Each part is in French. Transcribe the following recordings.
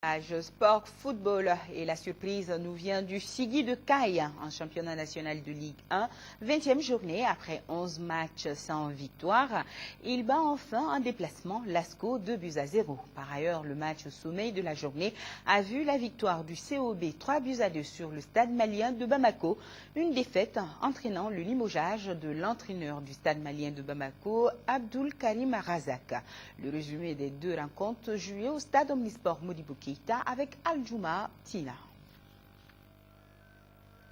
Page sport football et la surprise nous vient du Sigui de Caille en championnat national de Ligue 1. 20e journée après 11 matchs sans victoire. Il bat enfin en déplacement Lasco 2-0. Par ailleurs, le match au sommet de la journée a vu la victoire du COB 3-2 sur le stade malien de Bamako. Une défaite entraînant le limogeage de l'entraîneur du stade malien de Bamako, Abdul Karim Razak. Le résumé des deux rencontres jouées au stade Omnisport Modibo Keïta avec Al-Jouma Tina.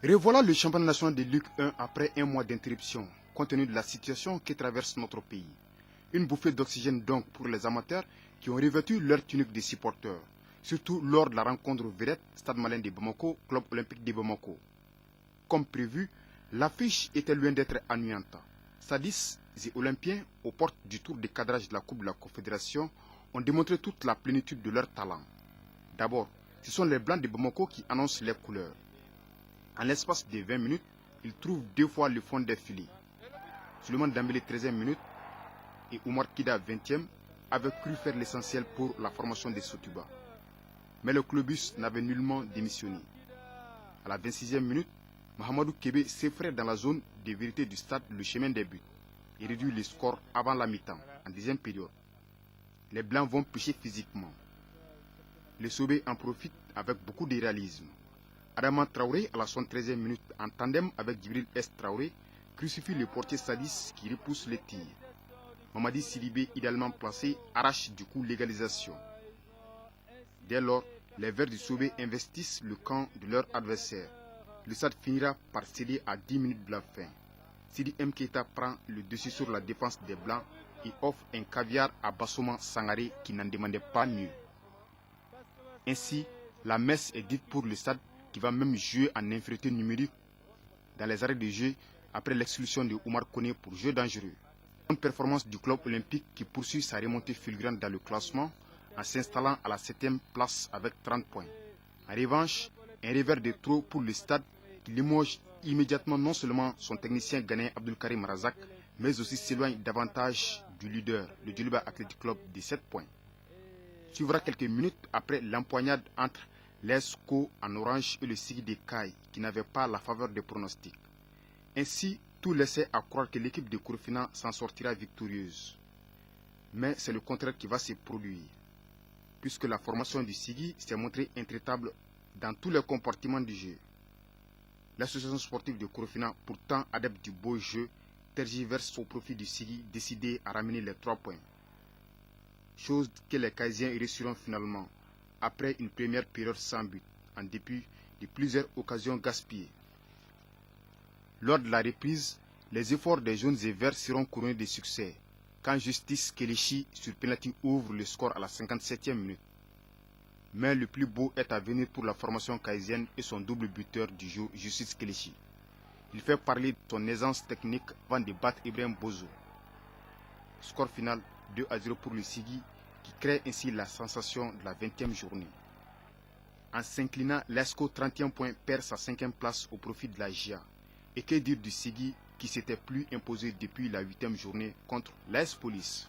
Revoilà le championnat national de Ligue 1 après un mois d'interruption, compte tenu de la situation qui traverse notre pays. Une bouffée d'oxygène donc pour les amateurs qui ont revêtu leur tunique de supporters, surtout lors de la rencontre vedette Stade Malien de Bamako, Club Olympique de Bamako. Comme prévu, l'affiche était loin d'être ennuyante. Sadis et Olympiens, aux portes du tour de cadrage de la Coupe de la Confédération, ont démontré toute la plénitude de leur talent. D'abord, ce sont les Blancs de Bamako qui annoncent les couleurs. En l'espace de 20 minutes, ils trouvent deux fois le fond des filets. Suleiman Dambélé, 13e minute, et Oumar Kida, 20e, avaient cru faire l'essentiel pour la formation des Sotuba. Mais le clubus n'avait nullement démissionné. À la 26e minute, Mahamadou Kébé s'effraie dans la zone de vérité du stade le chemin des buts et réduit le score avant la mi-temps, en deuxième période. Les Blancs vont pêcher physiquement. Les Sobé en profitent avec beaucoup de réalisme. Adama Traoré, à la 73e minute, en tandem avec Djibril S. Traoré, crucifie le portier Sadis qui repousse les tirs. Mamadi Sidibé, idéalement placé, arrache du coup l'égalisation. Dès lors, les Verts du Sobé investissent le camp de leur adversaire. Le stade finira par céder à 10 minutes de la fin. Sidi M. Keïta prend le dessus sur la défense des Blancs et offre un caviar à Bassouma Sangaré qui n'en demandait pas mieux. Ainsi, la messe est dite pour le stade qui va même jouer en infériorité numérique dans les arrêts de jeu après l'exclusion de Oumar Koné pour jeu dangereux. Une performance du club olympique qui poursuit sa remontée fulgurante dans le classement en s'installant à la 7e place avec 30 points. En revanche, un revers de trop pour le stade qui limoge immédiatement non seulement son technicien ghanéen Abdul Karim Razak, mais aussi s'éloigne davantage du leader, le Djoliba Athletic Club, de 7 points. Suivra quelques minutes après l'empoignade entre l'ESCO en orange et le Sigui de Caille qui n'avait pas la faveur des pronostics. Ainsi, tout laissait à croire que l'équipe de Korofina s'en sortira victorieuse. Mais c'est le contraire qui va se produire, puisque la formation du Sigui s'est montrée intraitable dans tous les compartiments du jeu. L'association sportive de Korofina, pourtant adepte du beau jeu, tergiverse au profit du Sigui décidé à ramener les 3 points. Chose que les Caïsiens réussiront finalement, après une première période sans but, en dépit de plusieurs occasions gaspillées. Lors de la reprise, les efforts des jaunes et verts seront couronnés de succès, quand Justice Kelechi sur penalty ouvre le score à la 57e minute. Mais le plus beau est à venir pour la formation caïsienne et son double buteur du jeu, Justice Kelechi. Il fait parler de son aisance technique avant de battre Ibrahim Bozo. Score final 2-0 pour le Sigui, qui crée ainsi la sensation de la 20e journée. En s'inclinant, l'ESCO 31 points perd sa 5e place au profit de la GIA. Et que dire du Sigui qui s'était plus imposé depuis la 8e journée contre l'AS Police.